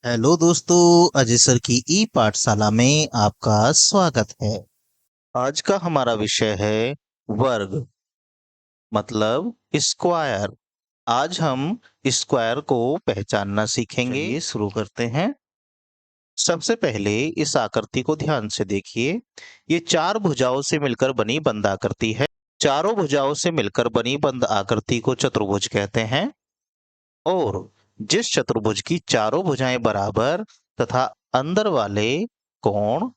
Hello दोस्तों, Ajay sir की ई पाठशाला में आपका स्वागत है। आज का हमारा विषय है वर्ग, मतलब स्क्वायर। आज हम स्क्वायर को पहचानना सीखेंगे। चलिए शुरू करते हैं। सबसे पहले इस आकृति को ध्यान से देखिए। ये चार भुजाओं से मिलकर बनी बंद आकृति है। चारों भुजाओं से मिलकर बनी बंद आकृति को चतुर्भुज कहते हैं। और जिस चतुर्भुज की चारों भुजाएं बराबर तथा अंदर वाले कोण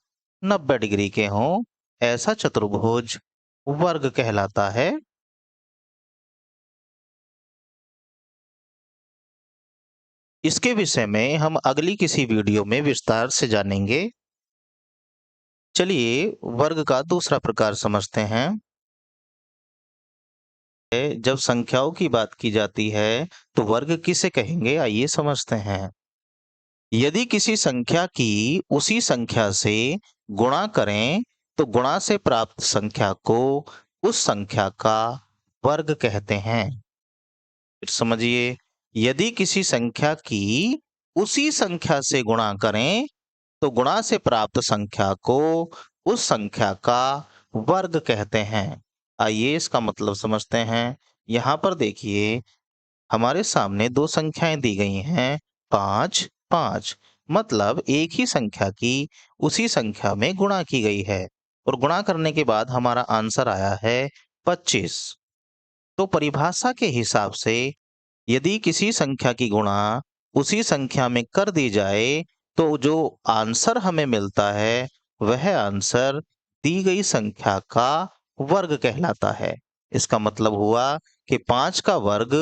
90 डिग्री के हों, ऐसा चतुर्भुज वर्ग कहलाता है। इसके विषय में हम अगली किसी वीडियो में विस्तार से जानेंगे। चलिए वर्ग का दूसरा प्रकार समझते हैं। जब संख्याओं की बात की जाती है तो वर्ग किसे कहेंगे, आइए समझते हैं। यदि किसी संख्या की उसी संख्या से गुणा करें तो गुणा से प्राप्त संख्या को उस संख्या का वर्ग कहते हैं। फिर समझिए, यदि किसी संख्या की उसी संख्या से गुणा करें तो गुणा से प्राप्त संख्या को उस संख्या का वर्ग कहते हैं। आइए इसका मतलब समझते हैं। यहाँ पर देखिए, हमारे सामने दो संख्याएं दी गई हैं, 5, 5। मतलब एक ही संख्या की उसी संख्या में गुणा की गई है और गुणा करने के बाद हमारा आंसर आया है 25। तो परिभाषा के हिसाब से यदि किसी संख्या की गुणा उसी संख्या में कर दी जाए तो जो आंसर हमें मिलता है वह आंसर दी गई संख्या का वर्ग कहलाता है। इसका मतलब हुआ कि 5 का वर्ग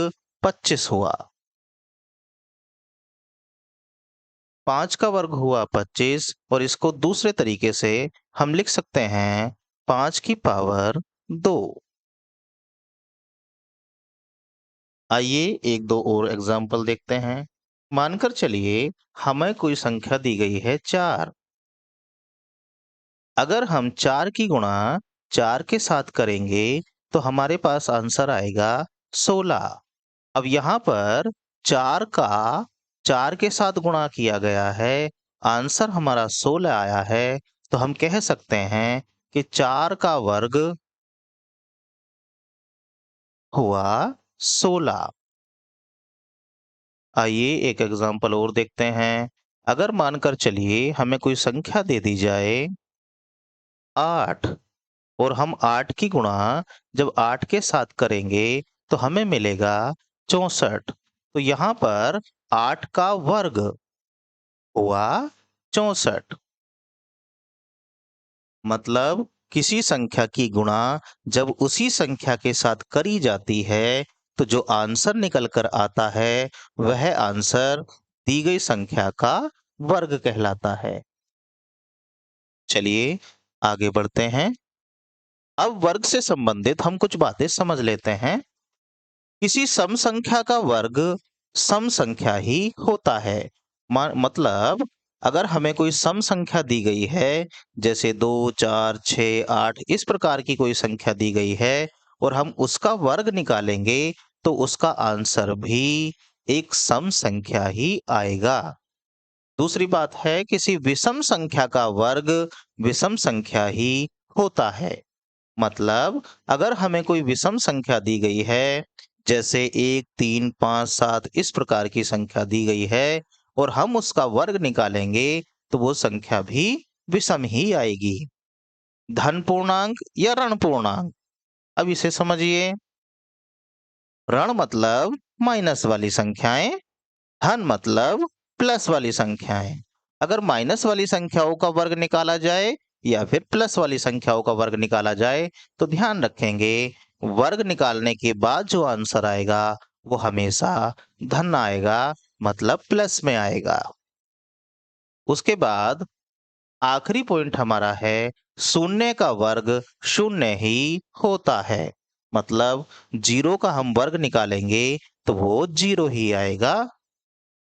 25 हुआ। 5 का वर्ग हुआ 25 और इसको दूसरे तरीके से हम लिख सकते हैं 5 की पावर 2। आइए एक दो और एग्जाम्पल देखते हैं। मानकर चलिए हमें कोई संख्या दी गई है 4। अगर हम 4 की गुणा 4 के साथ करेंगे तो हमारे पास आंसर आएगा 16। अब यहाँ पर 4 का 4 के साथ गुणा किया गया है, आंसर हमारा 16 आया है। तो हम कह सकते हैं कि 4 का वर्ग हुआ 16। आइए एक एग्जाम्पल और देखते हैं। अगर मानकर चलिए हमें कोई संख्या दे दी जाए 8 और हम 8 की गुणा जब 8 के साथ करेंगे तो हमें मिलेगा 64। तो यहाँ पर 8 का वर्ग हुआ 64। मतलब किसी संख्या की गुणा जब उसी संख्या के साथ करी जाती है तो जो आंसर निकल कर आता है वह आंसर दी गई संख्या का वर्ग कहलाता है। चलिए आगे बढ़ते हैं। अब वर्ग से संबंधित हम कुछ बातें समझ लेते हैं। किसी सम संख्या का वर्ग सम संख्या ही होता है। मतलब अगर हमें कोई सम संख्या दी गई है, जैसे 2, 4, 6, 8 इस प्रकार की कोई संख्या दी गई है और हम उसका वर्ग निकालेंगे तो उसका आंसर भी एक सम संख्या ही आएगा। दूसरी बात है, किसी विषम संख्या का वर्ग विषम संख्या ही होता है। मतलब अगर हमें कोई विषम संख्या दी गई है, जैसे 1, 3, 5, 7 इस प्रकार की संख्या दी गई है और हम उसका वर्ग निकालेंगे तो वो संख्या भी विषम ही आएगी। धन पूर्णांक या ऋण पूर्णांक, अब इसे समझिए। ऋण मतलब माइनस वाली संख्याएं, धन मतलब प्लस वाली संख्याएं। अगर माइनस वाली संख्याओं का वर्ग निकाला जाए या फिर प्लस वाली संख्याओं का वर्ग निकाला जाए तो ध्यान रखेंगे वर्ग निकालने के बाद जो आंसर आएगा वो हमेशा धन आएगा, मतलब प्लस में आएगा। उसके बाद आखिरी पॉइंट हमारा है, शून्य का वर्ग शून्य ही होता है। मतलब जीरो का हम वर्ग निकालेंगे तो वो जीरो ही आएगा।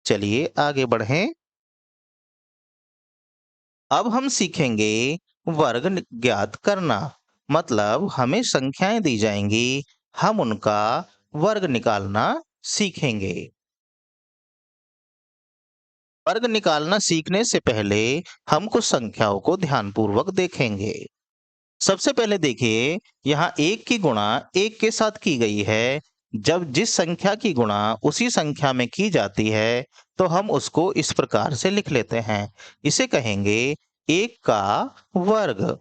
चलिए आगे बढ़ें। अब हम सीखेंगे वर्ग ज्ञात करना। मतलब हमें संख्याएं दी जाएंगी, हम उनका वर्ग निकालना सीखेंगे। वर्ग निकालना सीखने से पहले हम कुछ संख्याओं को ध्यानपूर्वक देखेंगे। सबसे पहले देखिए, यहाँ 1 की गुणा 1 के साथ की गई है। जब जिस संख्या की गुणा उसी संख्या में की जाती है, तो हम उसको इस प्रकार से लिख लेते हैं। इसे कहेंगे 1 का वर्ग।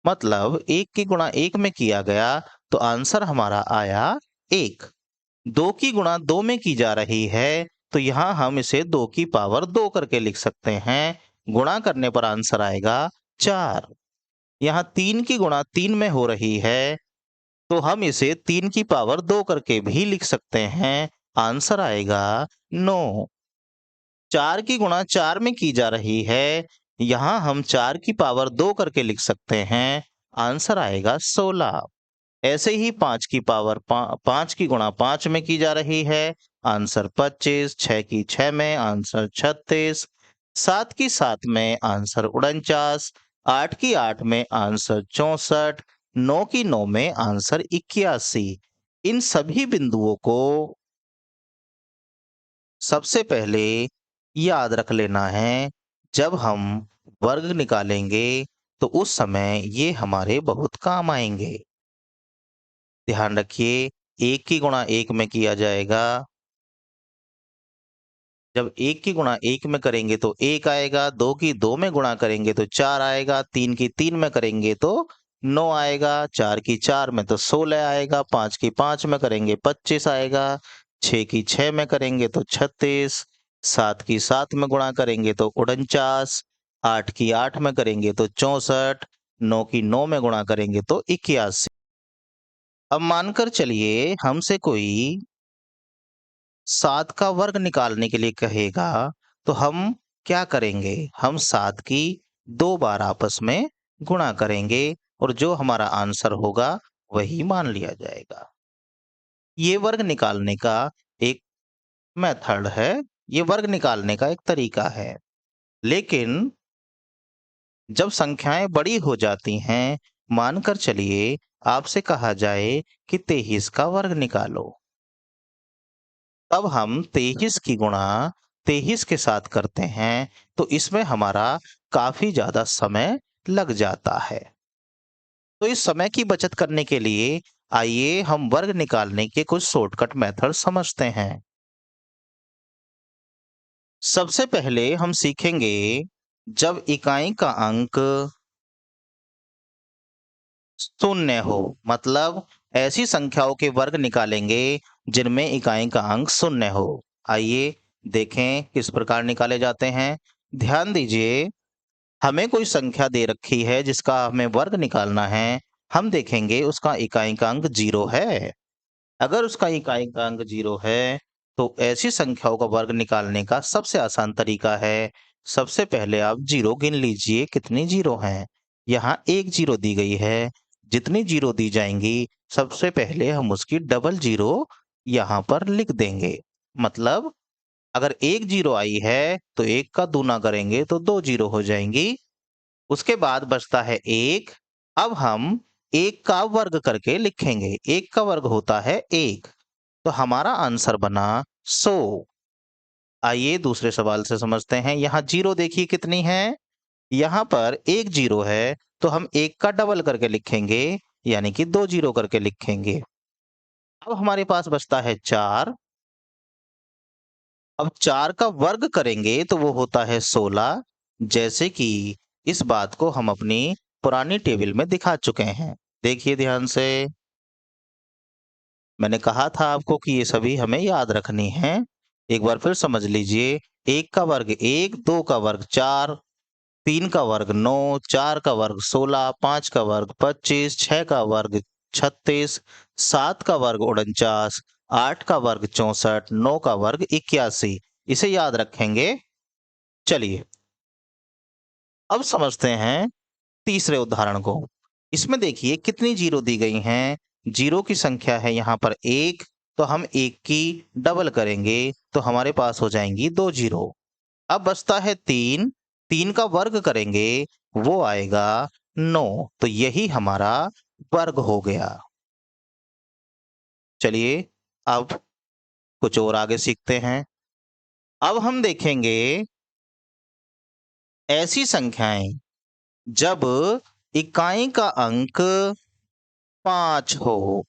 मतलब 1 की गुणा 1 में किया गया, तो आंसर हमारा आया 1। 2 की गुणा 2 में की जा रही है, तो यहाँ हम इसे 2 की पावर 2 करके लिख सकते हैं। गुणा करने पर आंसर आएगा 4। यहाँ 3 की गुणा 3 में हो रही है, तो हम इसे 3 की पावर 2 करके भी लिख सकते हैं। आंसर आएगा 9। 4 की गुणा 4 में की जा रही है, यहाँ हम 4 की पावर 2 करके लिख सकते हैं। आंसर आएगा 16। ऐसे ही 5 की पावर 5 की गुणा 5 में की जा रही है, आंसर 25। 6 की 6 में आंसर 36। 7 की 7 में आंसर 49। 8 की 8 में आंसर 64। 9 की 9 में आंसर 81। इन सभी बिंदुओं को सबसे पहले याद रख लेना है। जब हम वर्ग निकालेंगे, तो उस समय ये हमारे बहुत काम आएंगे। ध्यान रखिए, 1 की गुणा 1 में किया जाएगा। जब 1 की गुणा 1 में करेंगे तो 1 आएगा, 2 की 2 में गुणा करेंगे तो 4 आएगा, 3 की 3 में करेंगे तो 9 आएगा, 4 की 4 में तो 16 आएगा, 5 की 5 में करेंगे 25 आएगा, 6 की 6 में करेंगे तो 36, 7 की 7 में गुणा करेंगे तो 49, 8 की 8 में करेंगे तो 64, 9 की 9 में गुणा करेंगे तो 81। अब मानकर चलिए हमसे कोई 7 का वर्ग निकालने के लिए कहेगा, तो हम क्या करेंगे? हम 7 की 2 बार आपस में गुणा करेंगे और जो हमारा आंसर होगा वही मान लिया जाएगा। ये वर्ग निकालने का एक मेथड है, ये वर्ग निकालने का एक तरीका है। लेकिन जब संख्याएं बड़ी हो जाती हैं, मानकर चलिए आपसे कहा जाए कि 23 का वर्ग निकालो। तब हम 23 की गुणा 23 के साथ करते हैं, तो इसमें हमारा काफी ज्यादा समय लग जाता है। तो इस समय की बचत करने के लिए आइए हम वर्ग निकालने के कुछ शॉर्टकट मेथड समझते हैं। सबसे पहले हम सीखेंगे, जब इकाई का अंक शून्य हो, मतलब ऐसी संख्याओं के वर्ग निकालेंगे जिनमें इकाई का अंक शून्य हो। आइए देखें किस प्रकार निकाले जाते हैं। ध्यान दीजिए, हमें कोई संख्या दे रखी है जिसका हमें वर्ग निकालना है। हम देखेंगे उसका इकाई का अंक 0 है। अगर उसका इकाई का अंक 0 है, तो ऐसी संख्याओं का वर्ग निकालने का सबसे आसान तरीका है, सबसे पहले आप 0 गिन लीजिए कितनी 0 हैं। यहाँ 1 0 दी गई है। जितनी 0 दी जाएंगी, सबसे पहले हम उसकी डबल 0 यहाँ पर लिख देंगे। मतलब अगर 1 0 आई है, तो 1 का दूना करेंगे तो 2 0 हो जाएंगी। उसके बाद बचता है 1। अब हम 1 का वर्ग करके लिखेंगे। 1 का वर्ग होता है 1। तो हमारा आंसर बना 100। आइए दूसरे सवाल से समझते हैं। यहाँ 0 देखिए कितनी है। यहाँ पर 1 0 है, तो हम 1 का डबल करके लिखेंगे, यानी कि 2 0 करके लिखेंगे। अब हमारे पास बचता है 4। अब 4 का वर्ग करेंगे तो वो होता है 16। जैसे कि इस बात को हम अपनी पुरानी टेबल में दिखा चुके हैं। देखिए ध्यान से, मैंने कहा था आपको कि ये सभी हमें याद रखनी है। एक बार फिर समझ लीजिए, 1 का वर्ग 1, 2 का वर्ग 4, 3 का वर्ग 9, 4 का वर्ग 16, 5 का वर्ग 25, 6 का वर्ग 36, 7 का वर्ग 49, 8 का वर्ग 64, 9 का वर्ग 81। इसे याद रखेंगे। चलिए अब समझते हैं तीसरे उदाहरण को। इसमें देखिए कितनी 0 दी गई हैं। 0 की संख्या है यहाँ पर 1, तो हम 1 की डबल करेंगे तो हमारे पास हो जाएंगी 2 0। अब बचता है 3। 3 का वर्ग करेंगे, वो आएगा 9। तो यही हमारा वर्ग हो गया। चलिए अब कुछ और आगे सीखते हैं। अब हम देखेंगे ऐसी संख्याएं जब इकाई का अंक 5 हो।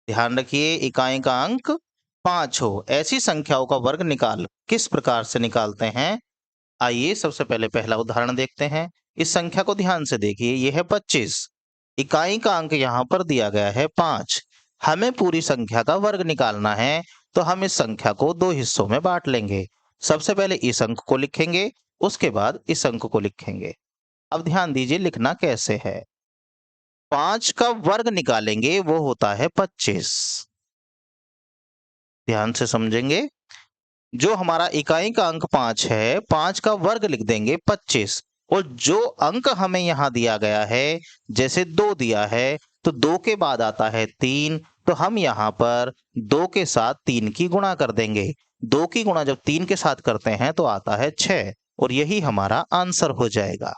ध्यान रखिए, इकाई का अंक 5 हो, ऐसी संख्याओं का वर्ग किस प्रकार से निकालते हैं? आइए सबसे पहले पहला उदाहरण देखते हैं। इस संख्या को ध्यान से देखिए, यह है 25। इकाई का अंक यहाँ पर दिया गया है 5। हमें पूरी संख्या का वर्ग निकालना है, तो हम इस संख्या को दो हिस्सों में बांट लेंगे। सबसे पहले इस अंक को लिखेंगे, उसके बाद इस अंक को लिखेंगे। अब ध्यान दीजिए लिखना कैसे है। 5 का वर्ग निकालेंगे, वो होता है 25। ध्यान से समझेंगे। जो हमारा इकाई का अंक 5 है, 5 का वर्ग लिख देंगे 25। और जो अंक हमें यहाँ दिया गया है, जैसे 2 दिया है, तो 2 के बाद आता है 3, तो हम यहाँ पर 2 के साथ 3 की गुणा कर देंगे। 2 की गुणा जब 3 के साथ करते हैं तो आता है 6, और यही हमारा आंसर हो जाएगा।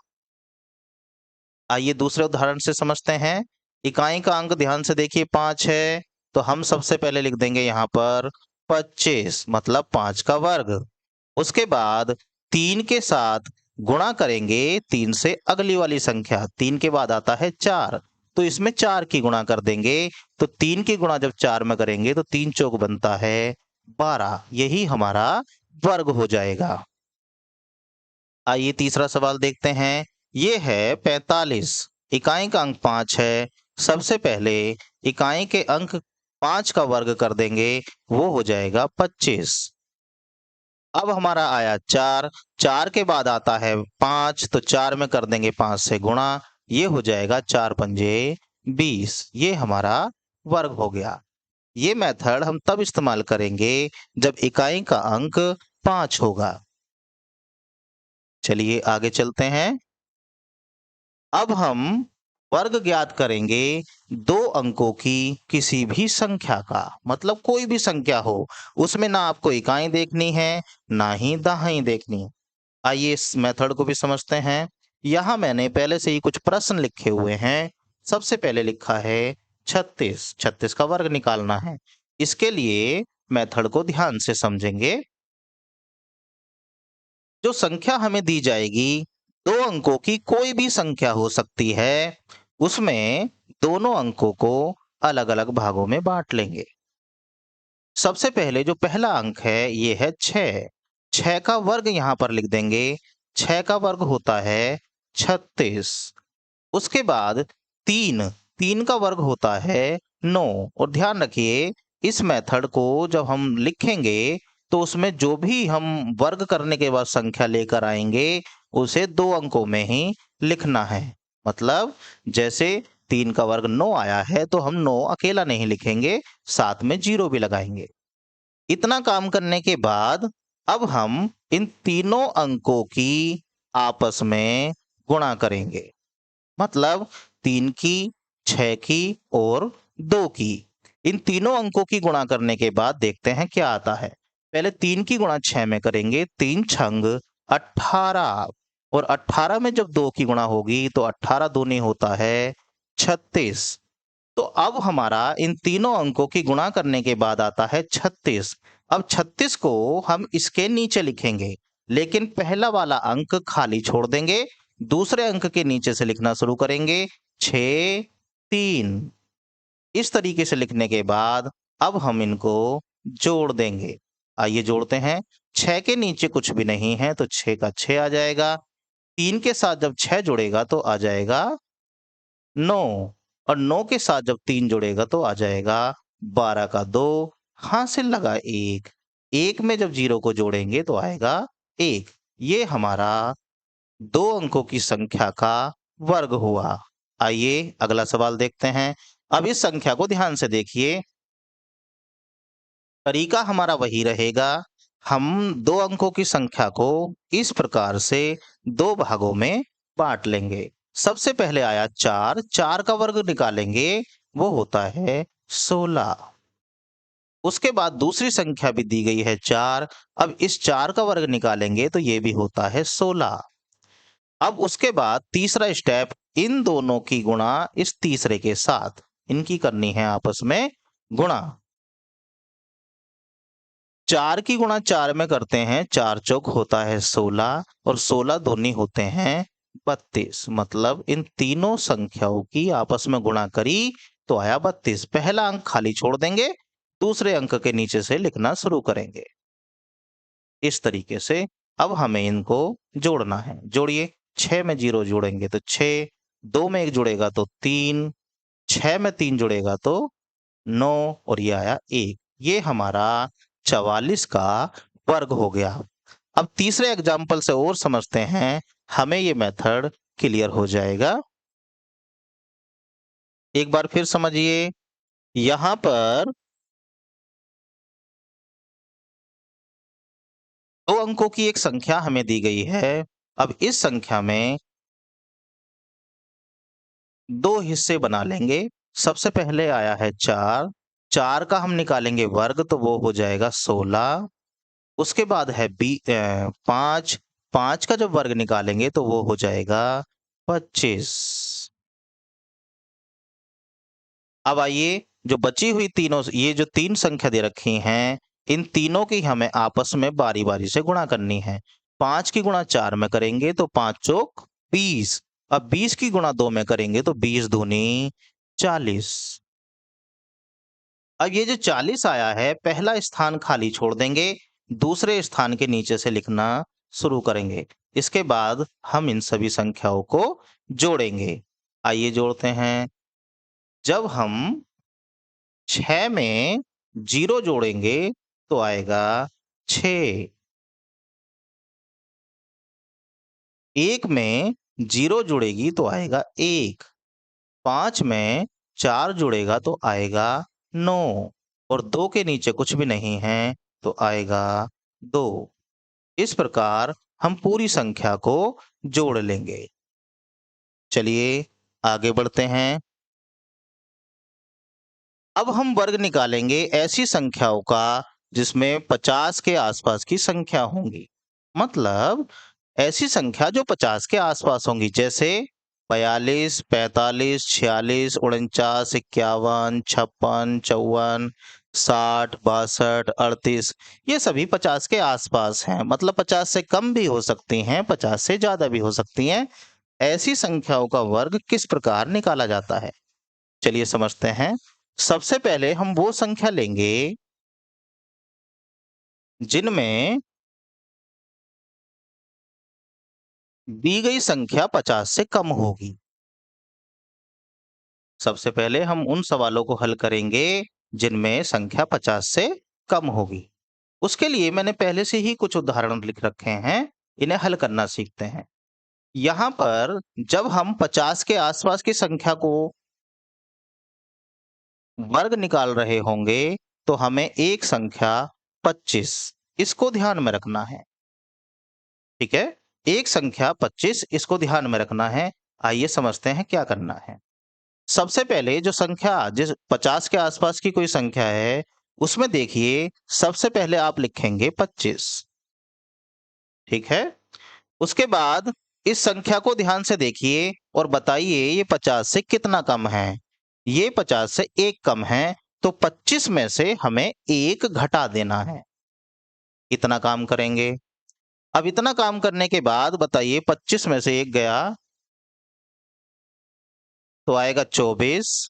आइए दूसरे उदाहरण से समझते हैं। इकाई का अंक ध्यान से देखिए 5 है, तो हम सबसे पहले लिख देंगे यहाँ पर 25, मतलब 5 का वर्ग। उसके बाद 3 के साथ गुणा करेंगे 3 से अगली वाली संख्या, 3 के बाद आता है 4, तो इसमें 4 की गुणा कर देंगे। तो 3 की गुणा जब 4 में करेंगे तो 3 चौक बनता है 12, यही हमारा वर्ग हो जाएगा। आइए तीसरा सवाल देखते हैं। ये है 45। इकाई का अंक 5 है। सबसे पहले इकाई के अंक 5 का वर्ग कर देंगे, वो हो जाएगा 25। अब हमारा आया 4, 4 के बाद आता है 5, तो 4 में कर देंगे 5 से गुणा, ये हो जाएगा 4 पंजे 20, ये हमारा वर्ग हो गया। ये मेथड हम तब इस्तेमाल करेंगे जब इकाई का अंक 5 होगा। चलिए आगे चलते हैं। अब हम वर्ग ज्ञात करेंगे दो अंकों की किसी भी संख्या का, मतलब कोई भी संख्या हो, उसमें ना आपको इकाई देखनी है ना ही दहाई देखनी है। आइए इस मेथड को भी समझते हैं। यहाँ मैंने पहले से ही कुछ प्रश्न लिखे हुए हैं। सबसे पहले लिखा है 36। 36 का वर्ग निकालना है। इसके लिए मेथड को ध्यान से समझेंगे। जो संख्या हमें दी जाएगी, दो अंकों की कोई भी संख्या हो सकती है, उसमें दोनों अंकों को अलग अलग भागों में बांट लेंगे। सबसे पहले जो पहला अंक है ये है 6। 6 का वर्ग यहाँ पर लिख देंगे। 6 का वर्ग होता है 36। उसके बाद 3। 3 का वर्ग होता है 9। और ध्यान रखिए, इस मेथड को जब हम लिखेंगे तो उसमें जो भी हम वर्ग करने के बाद संख्या लेकर आएंगे, उसे दो अंकों में ही लिखना है। मतलब जैसे 3 का वर्ग 9 आया है, तो हम 9 अकेला नहीं लिखेंगे, साथ में 0 भी लगाएंगे। इतना काम करने के बाद अब हम इन तीनों अंकों की आपस में गुणा करेंगे। मतलब 3 की, 6 की और 2 की। इन तीनों अंकों की गुणा करने के बाद देखते हैं क्या आता है। पहले 3 की गुणा 6 में करेंगे, 3 छंग 18, और 18 में जब 2 की गुणा होगी तो 18 दूनी होता है 36। तो अब हमारा इन तीनों अंकों की गुणा करने के बाद आता है 36। अब 36 को हम इसके नीचे लिखेंगे, लेकिन पहला वाला अंक खाली छोड़ देंगे। दूसरे अंक के नीचे से लिखना शुरू करेंगे 6 3। इस तरीके से लिखने के बाद अब हम इनको जोड़ देंगे। आइए जोड़ते हैं। 6 के नीचे कुछ भी नहीं है, तो 6 का 6 आ जाएगा। 3 के साथ जब 6 जुड़ेगा तो आ जाएगा 9, और 9 के साथ जब 3 जुड़ेगा तो आ जाएगा 12 का 2, हासिल लगा 1। 1 में जब 0 को जोड़ेंगे तो आएगा 1। ये हमारा दो अंकों की संख्या का वर्ग हुआ। आइए अगला सवाल देखते हैं। अब इस संख्या को ध्यान से देखिए। तरीका हमारा वही रहेगा। हम दो अंकों की संख्या को इस प्रकार से दो भागों में बांट लेंगे। सबसे पहले आया 4। 4 का वर्ग निकालेंगे, वो होता है 16। उसके बाद दूसरी संख्या भी दी गई है 4। अब इस 4 का वर्ग निकालेंगे तो ये भी होता है 16। अब उसके बाद तीसरा स्टेप, इन दोनों की गुणा इस तीसरे के साथ, इनकी करनी है आपस में गुणा। 4 की गुणा 4 में करते हैं, 4 चौक होता है 16 और 16 दूनी होते हैं 32। मतलब इन तीनों संख्याओं की आपस में गुणा करी तो आया 32। पहला अंक खाली छोड़ देंगे, दूसरे अंक के नीचे से लिखना शुरू करेंगे। इस तरीके से अब हमें इनको जोड़ना है। जोड़िए, 6 में 0 जोड़ेंगे तो 6, 2 में 1 जुड़ेगा तो 3, 6 में 3 जुड़ेगा तो 9 और ये आया 1। ये हमारा 44 का वर्ग हो गया। अब तीसरे एग्जाम्पल से और समझते हैं, हमें ये मेथड क्लियर हो जाएगा। एक बार फिर समझिए, यहां पर 2 अंकों की एक संख्या हमें दी गई है। अब इस संख्या में 2 हिस्से बना लेंगे। सबसे पहले आया है 4, 4 का हम निकालेंगे वर्ग तो वो हो जाएगा 16। उसके बाद है 5, 5 का जब वर्ग निकालेंगे तो वो हो जाएगा 25। अब आइए, जो बची हुई तीनों, ये जो 3 संख्या दे रखी हैं, इन तीनों की हमें आपस में बारी-बारी से गुणा करनी है। 5 की गुणा 4 में करेंगे तो 5 चौक 20। अब 20 की गुणा 2 में करेंगे तो 20 दूनी 40। अब ये जो 40 आया है, पहला स्थान खाली छोड़ देंगे, दूसरे स्थान के नीचे से लिखना शुरू करेंगे। इसके बाद हम इन सभी संख्याओं को जोड़ेंगे। आइए जोड़ते हैं। जब हम 6 में 0 जोड़ेंगे तो आएगा 6। 1 में 0 जुड़ेगी तो आएगा 1। 5 में 4 जुड़ेगा तो आएगा 9 और 2 के नीचे कुछ भी नहीं है तो आएगा 2। इस प्रकार हम पूरी संख्या को जोड़ लेंगे। चलिए आगे बढ़ते हैं। अब हम वर्ग निकालेंगे ऐसी संख्याओं का जिसमें 50 के आसपास की संख्या होंगी। मतलब ऐसी संख्या जो 50 के आसपास होंगी, जैसे 42, 45, 46, 49, 51, 56, 54, 60, 62, 38, ये सभी 50 के आसपास हैं। मतलब 50 से कम भी हो सकती हैं, 50 से ज्यादा भी हो सकती हैं। ऐसी संख्याओं का वर्ग किस प्रकार निकाला जाता है, चलिए समझते हैं। सबसे पहले हम वो संख्या लेंगे जिनमें दी गई संख्या 50 से कम होगी। सबसे पहले हम उन सवालों को हल करेंगे जिनमें संख्या 50 से कम होगी। उसके लिए मैंने पहले से ही कुछ उदाहरण लिख रखे हैं, इन्हें हल करना सीखते हैं। यहाँ पर जब हम 50 के आसपास की संख्या को वर्ग निकाल रहे होंगे तो हमें एक संख्या 25, इसको ध्यान में रखना है। ठीक है, एक संख्या 25, इसको ध्यान में रखना है। आइए समझते हैं क्या करना है। सबसे पहले जो संख्या जिस 50 के आसपास की कोई संख्या है, उसमें देखिए सबसे पहले आप लिखेंगे 25। ठीक है, उसके बाद इस संख्या को ध्यान से देखिए और बताइए ये 50 से कितना कम है। ये 50 से 1 कम है, तो 25 में से हमें 1 घटा देना है। इतना काम करेंगे। अब इतना काम करने के बाद बताइए 25 में से 1 गया तो आएगा 24।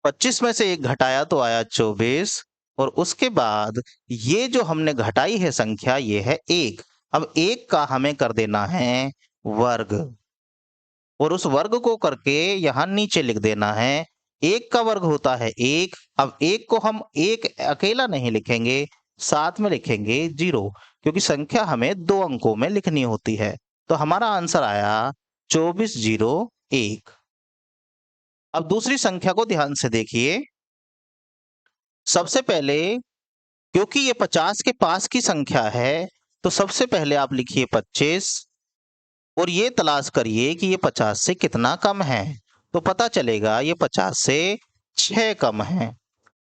25 में से 1 घटाया तो आया 24 और उसके बाद ये जो हमने घटाई है संख्या, ये है 1। अब 1 का हमें कर देना है वर्ग और उस वर्ग को करके यहाँ नीचे लिख देना है। 1 का वर्ग होता है 1। अब 1 को हम 1 अकेला नहीं लिखेंगे, साथ में लिखेंगे 0, क्योंकि संख्या हमें 2 अंकों में लिखनी होती है। तो हमारा आंसर आया 2401। अब दूसरी संख्या को ध्यान से देखिए। सबसे पहले क्योंकि ये 50 के पास की संख्या है, तो सबसे पहले आप लिखिए 25 और ये तलाश करिए कि ये 50 से कितना कम है। तो पता चलेगा ये 50 से 6 कम है।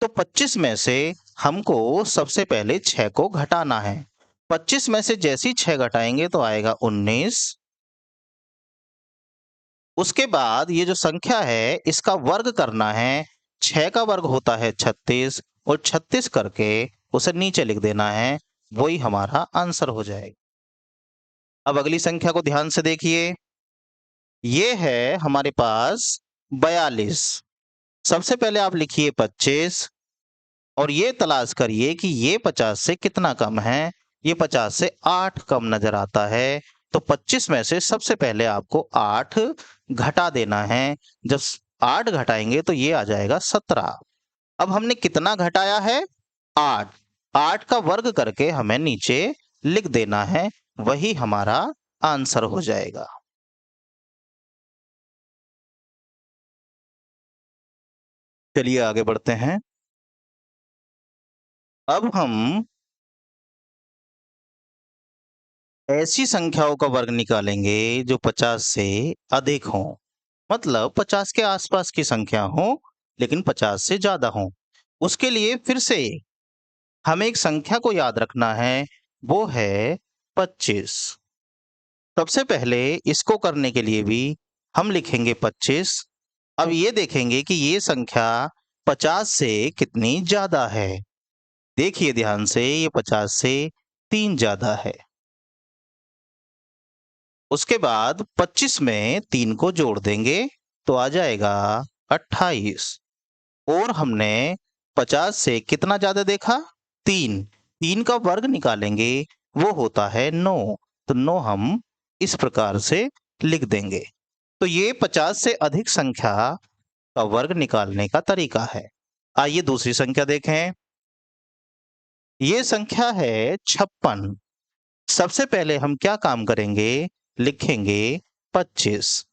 तो 25 में से हमको सबसे पहले 6 को घटाना है। 25 में से जैसे ही 6 घटाएंगे तो आएगा 19 उसके बाद ये जो संख्या है इसका वर्ग करना है। 6 का वर्ग होता है 36 और 36 करके उसे नीचे लिख देना है, वही हमारा आंसर हो जाएगा। अब अगली संख्या को ध्यान से देखिए, ये है हमारे पास 42। सबसे पहले आप लिखिए 25 और ये तलाश करिए कि ये 50 से कितना कम है। ये 50 से 8 कम नजर आता है, तो 25 में से सबसे पहले आपको 8 घटा देना है। जब 8 घटाएंगे तो ये आ जाएगा 17। अब हमने कितना घटाया है? 8। 8 का वर्ग करके हमें नीचे लिख देना है, वही हमारा आंसर हो जाएगा। चलिए आगे बढ़ते हैं। अब हम ऐसी संख्याओं का वर्ग निकालेंगे जो 50 से अधिक हो, मतलब 50 के आसपास की संख्या हो लेकिन 50 से ज्यादा हो। उसके लिए फिर से हमें एक संख्या को याद रखना है, वो है 25। सबसे पहले इसको करने के लिए भी हम लिखेंगे 25। अब ये देखेंगे कि ये संख्या 50 से कितनी ज्यादा है। देखिए ध्यान से, ये 50 से 3 ज्यादा है। उसके बाद 25 में 3 को जोड़ देंगे तो आ जाएगा 28। और हमने 50 से कितना ज्यादा देखा? 3। 3 का वर्ग निकालेंगे, वो होता है 9। तो 9 हम इस प्रकार से लिख देंगे। तो ये 50 से अधिक संख्या का वर्ग निकालने का तरीका है। आइए दूसरी संख्या देखें। ये संख्या है 56। सबसे पहले हम क्या काम करेंगे? लिखेंगे 25।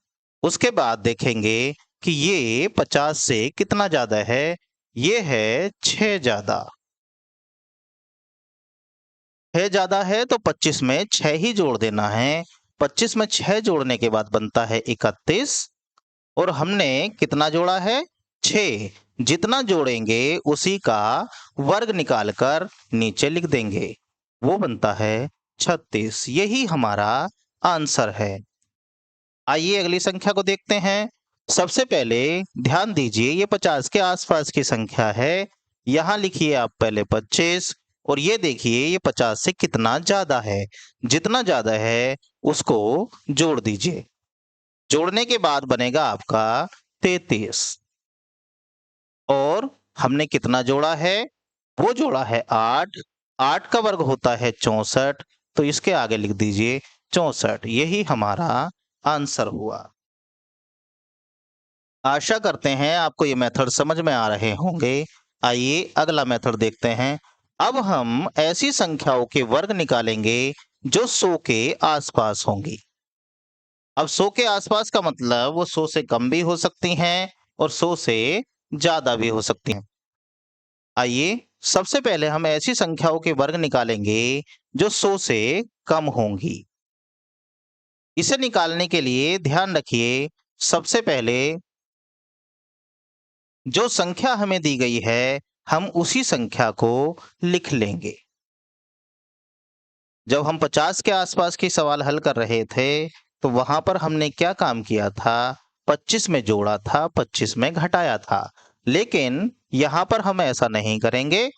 उसके बाद देखेंगे कि ये 50 से कितना ज्यादा है। ये है 6 ज्यादा। 6 ज्यादा है तो 25 में 6 ही जोड़ देना है। 25 में 6 जोड़ने के बाद बनता है 31। और हमने कितना जोड़ा है? 6। जितना जोड़ेंगे उसी का वर्ग निकालकर नीचे लिख देंगे, वो बनता है 36। यही हमारा आंसर है। आइए अगली संख्या को देखते हैं। सबसे पहले ध्यान दीजिए, ये 50 के आसपास की संख्या है। यहां लिखिए आप पहले 25 और ये देखिए ये 50 से कितना ज्यादा है। जितना ज्यादा है उसको जोड़ दीजिए। जोड़ने के बाद बनेगा आपका 33। और हमने कितना जोड़ा है? वो जोड़ा है 8। 8 का वर्ग होता है 64, तो इसके आगे लिख दीजिए 64। यही हमारा आंसर हुआ। आशा करते हैं आपको ये मेथड समझ में आ रहे होंगे। आइए अगला मेथड देखते हैं। अब हम ऐसी संख्याओं के वर्ग निकालेंगे जो 100 के आसपास होंगी। अब 100 के आसपास का मतलब वो 100 से कम भी हो सकती हैं और 100 से ज्यादा भी हो सकती हैं। आइए सबसे पहले हम ऐसी संख्याओं के वर्ग निकालेंगे जो 100 से कम होंगी। इसे निकालने के लिए ध्यान रखिए, सबसे पहले जो संख्या हमें दी गई है हम उसी संख्या को लिख लेंगे। जब हम 50 के आसपास की सवाल हल कर रहे थे तो वहां पर हमने क्या काम किया था? 25 में जोड़ा था, 25 में घटाया था। लेकिन यहाँ पर हम ऐसा नहीं करेंगे।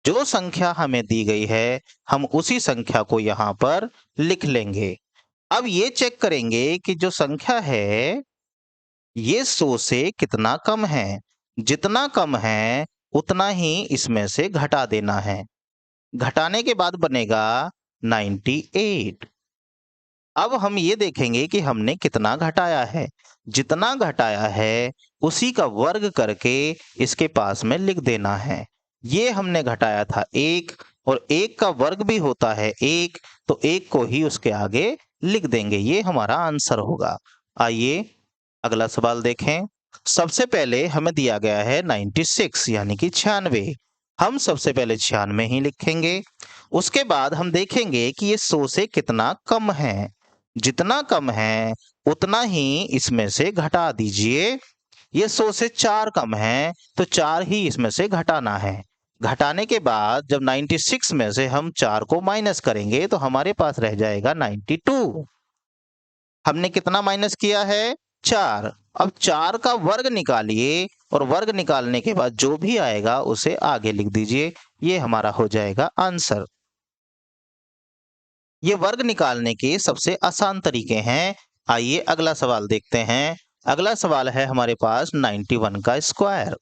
जो संख्या हमें दी गई है हम उसी संख्या को यहाँ पर लिख लेंगे। अब ये चेक करेंगे कि जो संख्या है ये 100 से कितना कम है। जितना कम है उतना ही इसमें से घटा देना है। घटाने के बाद बनेगा 98। अब हम ये देखेंगे कि हमने कितना घटाया है। जितना घटाया है उसी का वर्ग करके इसके पास में लिख देना है। ये हमने घटाया था 1 और 1 का वर्ग भी होता है 1, तो 1 को ही उसके आगे लिख देंगे। ये हमारा आंसर होगा। आइए अगला सवाल देखें। सबसे पहले हमें दिया गया है 96 यानी कि 96। हम सबसे पहले 96 ही लिखेंगे। उसके बाद हम देखेंगे कि ये 100 से कितना कम है। जितना कम है उतना ही इसमें से घटा दीजिए। ये 100 से 4 कम है तो 4 ही इसमें से घटाना है। घटाने के बाद जब 96 में से हम 4 को माइनस करेंगे तो हमारे पास रह जाएगा 92। हमने कितना माइनस किया है? 4। अब 4 का वर्ग निकालिए और वर्ग निकालने के बाद जो भी आएगा उसे आगे लिख दीजिए। ये हमारा हो जाएगा आंसर। ये वर्ग निकालने के सबसे आसान तरीके हैं। आइए अगला सवाल देखते हैं। अगला सवाल है हमारे पास 91 का स्क्वायर।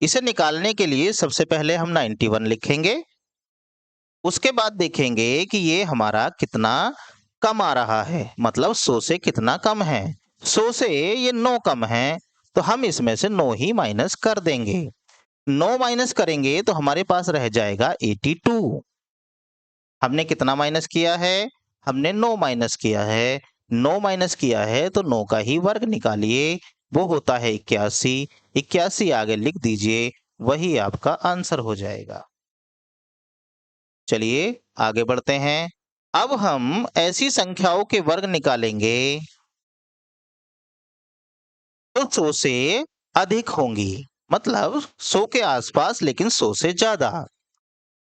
इसे निकालने के लिए सबसे पहले हम 91 लिखेंगे। उसके बाद देखेंगे कि ये हमारा कितना कम आ रहा है, मतलब 100 से कितना कम है। 100 से ये 9 कम है, तो हम इसमें से 9 ही माइनस कर देंगे। 9 माइनस करेंगे तो हमारे पास रह जाएगा 82। हमने कितना माइनस किया है? हमने 9 माइनस किया है। 9 माइनस किया है तो 9 का ही वर्ग निकालिए, वो होता है 81। 81 आगे लिख दीजिए, वही आपका आंसर हो जाएगा। चलिए आगे बढ़ते हैं। अब हम ऐसी संख्याओं के वर्ग निकालेंगे जो 100 से अधिक होंगी, मतलब 100 के आसपास लेकिन 100 से ज्यादा।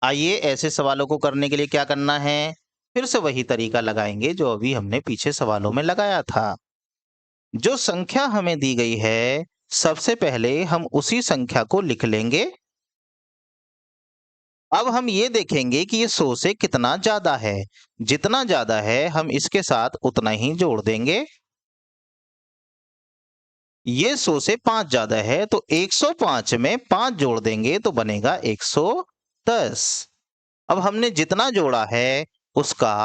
आइए ऐसे सवालों को करने के लिए क्या करना है, फिर से वही तरीका लगाएंगे जो अभी हमने पीछे सवालों में लगाया था। जो संख्या हमें दी गई है, सबसे पहले हम उसी संख्या को लिख लेंगे। अब हम ये देखेंगे कि ये 100 से कितना ज्यादा है। जितना ज्यादा है हम इसके साथ उतना ही जोड़ देंगे। ये 100 से 5 ज्यादा है तो 105 में 5 जोड़ देंगे तो बनेगा 110। अब हमने जितना जोड़ा है उसका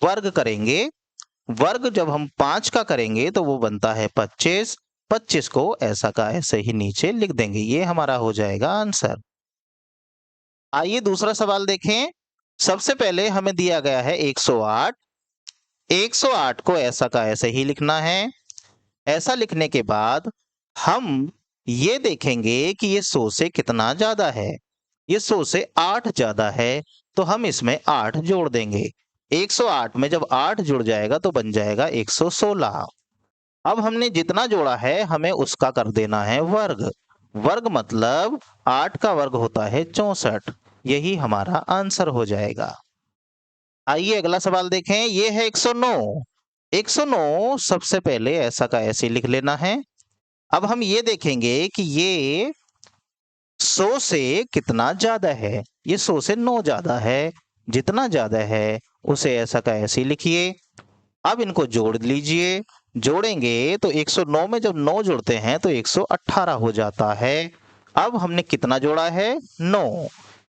वर्ग करेंगे। वर्ग जब हम 5 का करेंगे तो वो बनता है 25। 25 को ऐसा का ऐसे ही नीचे लिख देंगे। ये हमारा हो जाएगा आंसर। आइए दूसरा सवाल देखें। सबसे पहले हमें दिया गया है 108। 108 को ऐसा का ऐसे ही लिखना है। ऐसा लिखने के बाद हम ये देखेंगे कि ये 100 से कितना ज्यादा है। ये 100 से 8 ज्यादा है तो हम इसमें 8 जोड़ देंगे। 108 में जब 8 जुड़ जाएगा तो बन जाएगा 116। अब हमने जितना जोड़ा है हमें उसका कर देना है वर्ग। वर्ग मतलब 8 का वर्ग होता है 64। यही हमारा आंसर हो जाएगा। आइए अगला सवाल देखें। ये है 109। 109 सबसे पहले ऐसा का ऐसे लिख लेना है। अब हम ये देखेंगे कि ये 100 से कितना ज्यादा है। ये 100 से 9 ज्यादा है। जितना ज्यादा है उसे ऐसा का ऐसे लिखिए। अब इनको जोड़ लीजिए। जोड़ेंगे तो 109 में जब 9 जोड़ते हैं तो 118 हो जाता है। अब हमने कितना जोड़ा है? 9।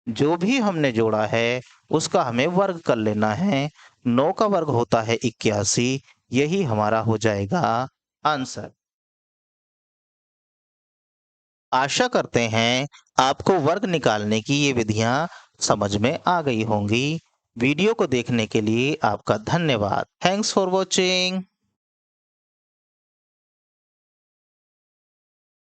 जो भी हमने जोड़ा है उसका हमें वर्ग कर लेना है। 9 का वर्ग होता है 81। यही हमारा हो जाएगा आंसर। आशा करते हैं आपको वर्ग निकालने की ये विधियां समझ में आ गई होंगी। वीडियो को देखने के लिए आपका धन्यवाद। Thanks for watching.